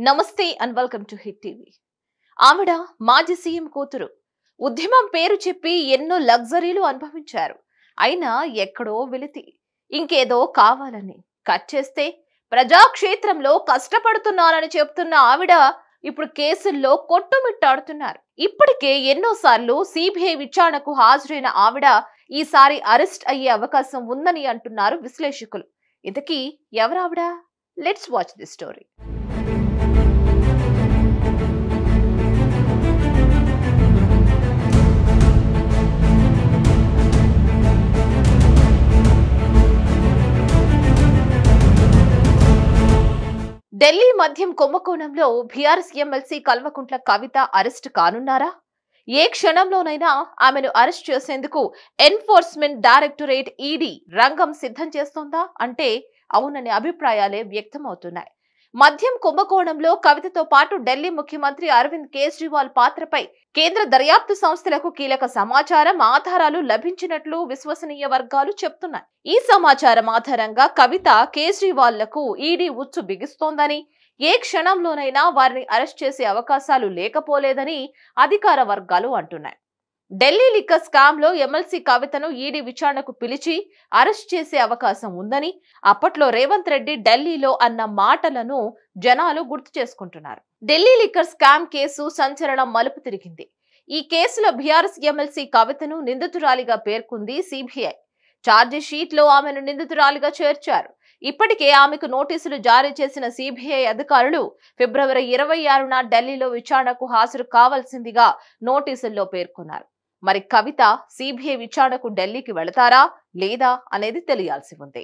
నమస్తే and welcome to hit TV. ఆవిడ మాజీ సీఎం కూతురు. ఉద్యమం పేరు చెప్పి ఎన్నో లగ్జరీలు అనుభవించారు. అయినా ఎక్కడో వెలితి. ఇంకేదో కావాలని కట్ చేస్తే ప్రజాక్షేత్రంలో కష్టపడుతున్నారని చెప్తున్న ఆవిడ ఇప్పుడు కేసుల్లో కొట్టుమిట్టాడుతున్నారు. ఇప్పటికే ఎన్నోసార్లు సిబిఐ విచారణకు హాజరైన ఆవిడ ఈసారి అరెస్ట్ అయ్యే అవకాశం ఉందని అంటున్నారు విశ్లేషకులు. ఇంతకీ ఎవరావిడ? Let's watch the story. Delhi మద్యం కుంభకోణంలో BRS MLC Kalvakuntla Kavitha arrest కానున్నారా? ఏ క్షణంలోనైనా ఆమెను అరెస్ట్ చేసేందుకు ఎన్ఫోర్స్మెంట్ డైరెక్టరేట్ ఈడీ రంగం సిద్ధం చేస్తోందా అంటే అవుననే అభిప్రాయాలే వ్యక్తమవుతున్నాయి. మద్యం కుంభకోణంలో కవితతో పాటు ఢిల్లీ ముఖ్యమంత్రి అరవింద్ కేజ్రీవాల్ పాత్రపై కేంద్ర దర్యాప్తు సంస్థలకు కీలక సమాచారం, ఆధారాలు లభించినట్లు విశ్వసనీయ వర్గాలు చెప్తున్నాయి. ఈ సమాచారం ఆధారంగా కవిత, కేజ్రీవాల్లకు ఈడీ ఉచ్చు బిగిస్తోందని, ఏ క్షణంలోనైనా వారిని అరెస్ట్ చేసే అవకాశాలు లేకపోలేదని అధికార వర్గాలు అంటున్నాయి. ఢిల్లీ లిక్కర్ స్కామ్ లో ఎమ్మెల్సీ కవితను ఈడీ విచారణకు పిలిచి అరెస్ట్ చేసే అవకాశం ఉందని అప్పట్లో రేవంత్ రెడ్డి ఢిల్లీలో అన్న మాటలను జనాలు గుర్తు చేసుకుంటున్నారు. ఢిల్లీ లిక్కర్ స్కామ్ కేసు సంచలనం మలుపు తిరిగింది. ఈ కేసులో బీఆర్ఎస్ ఎమ్మెల్సీ కవితను నిందితురాలిగా పేర్కొంది సిబిఐ. ఛార్జీ షీట్ లో ఆమెను నిందితురాలిగా చేర్చారు. ఇప్పటికే ఆమెకు నోటీసులు జారీ చేసిన సిబిఐ అధికారులు ఫిబ్రవరి 26న ఢిల్లీలో విచారణకు హాజరు కావాల్సిందిగా నోటీసుల్లో పేర్కొన్నారు. మరి కవిత సిబిఐ విచారణకు ఢిల్లీకి వెళతారా లేదా అనేది తెలియాల్సి ఉంది.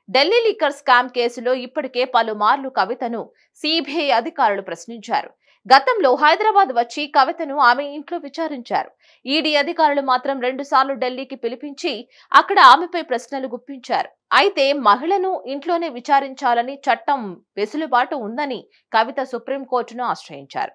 ఢిల్లీ లిక్కర్ స్కామ్ కేసులో ఇప్పటికే పలుమార్లు కవితను సిబిఐ అధికారులు ప్రశ్నించారు. గతంలో హైదరాబాద్ వచ్చి కవితను ఆమె ఇంట్లో విచారించారు. ఈడీ అధికారులు మాత్రం 2 సార్లు ఢిల్లీకి పిలిపించి అక్కడ ఆమెపై ప్రశ్నలు గుప్పించారు. అయితే మహిళను ఇంట్లోనే విచారించాలని చట్టం వెసులుబాటు ఉందని కవిత సుప్రీంకోర్టును ఆశ్రయించారు.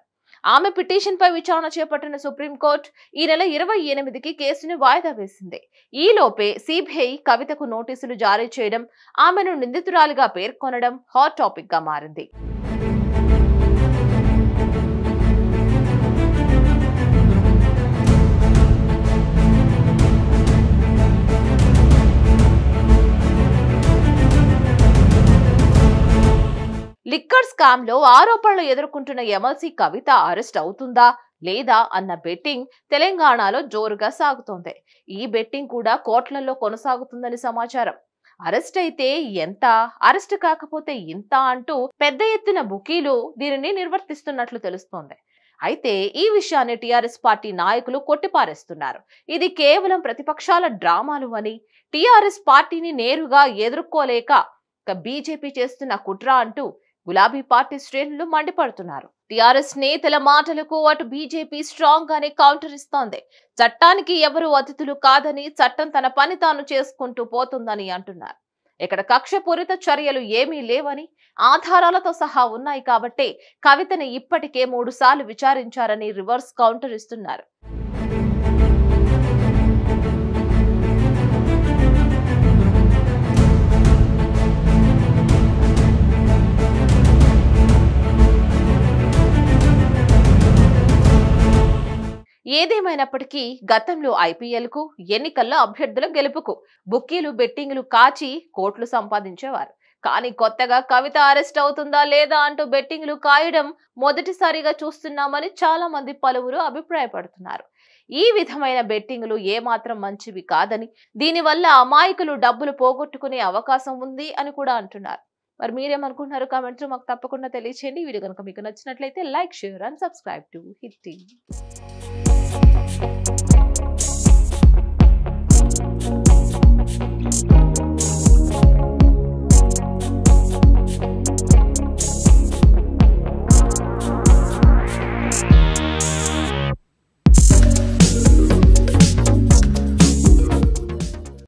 ఆమె పిటిషన్ పై విచారణ చేపట్టిన సుప్రీంకోర్టు ఈ నెల 28కి కేసును వాయిదా వేసింది. ఈలోపే సిబిఐ కవితకు నోటీసులు జారీ చేయడం, ఆమెను నిందితురాలిగా పేర్కొనడం హాట్ టాపిక్ గా మారింది. లిక్కర్ స్కామ్ లో ఆరోపణలు ఎదుర్కొంటున్న ఎమ్మెల్సీ కవిత అరెస్ట్ అవుతుందా లేదా అన్న బెట్టింగ్ తెలంగాణలో జోరుగా సాగుతోంది. ఈ బెట్టింగ్ కూడా కోట్లలో కొనసాగుతుందని సమాచారం. అరెస్ట్ అయితే ఎంత, అరెస్ట్ కాకపోతే ఇంత అంటూ పెద్ద ఎత్తున బుకీలు దీనిని నిర్వర్తిస్తున్నట్లు తెలుస్తోంది. అయితే ఈ విషయాన్ని టీఆర్ఎస్ పార్టీ నాయకులు కొట్టిపారేస్తున్నారు. ఇది కేవలం ప్రతిపక్షాల డ్రామాలు అని, టీఆర్ఎస్ పార్టీని నేరుగా ఎదుర్కోలేక బీజేపీ చేస్తున్న కుట్ర అంటూ గులాబీ పార్టీ శ్రేణులు మండిపడుతున్నారు. టీఆర్ఎస్ నేతల మాటలకు అటు బీజేపీ స్ట్రాంగ్ గానే కౌంటర్ ఇస్తోంది. చట్టానికి ఎవరు అతిథులు కాదని, చట్టం తన పని తాను చేసుకుంటూ పోతుందని అంటున్నారు. ఇక్కడ కక్షపూరిత చర్యలు ఏమీ లేవని, ఆధారాలతో సహా ఉన్నాయి కాబట్టే కవితని ఇప్పటికే 3 సార్లు విచారించారని రివర్స్ కౌంటర్ ఇస్తున్నారు. ఏదేమైనప్పటికీ గతంలో ఐపీఎల్ కు, ఎన్నికల్లో అభ్యర్థుల గెలుపుకు బుక్కీలు, బెట్టింగ్లు కాచి కోట్లు సంపాదించేవారు. కానీ కొత్తగా కవిత అరెస్ట్ అవుతుందా లేదా అంటూ బెట్టింగ్లు కాయడం మొదటిసారిగా చూస్తున్నామని చాలా మంది పలువురు అభిప్రాయపడుతున్నారు. ఈ విధమైన బెట్టింగ్లు ఏమాత్రం మంచివి కాదని, దీనివల్ల అమాయకులు డబ్బులు పోగొట్టుకునే అవకాశం ఉంది అని కూడా అంటున్నారు. మరి మీరేమనుకుంటున్నారు? కామెంట్స్ లో మాకు తప్పకుండా తెలియచేయండి. ఈ వీడియో కనుక మీకు నచ్చినట్లయితే like, share and subscribe to hit TV.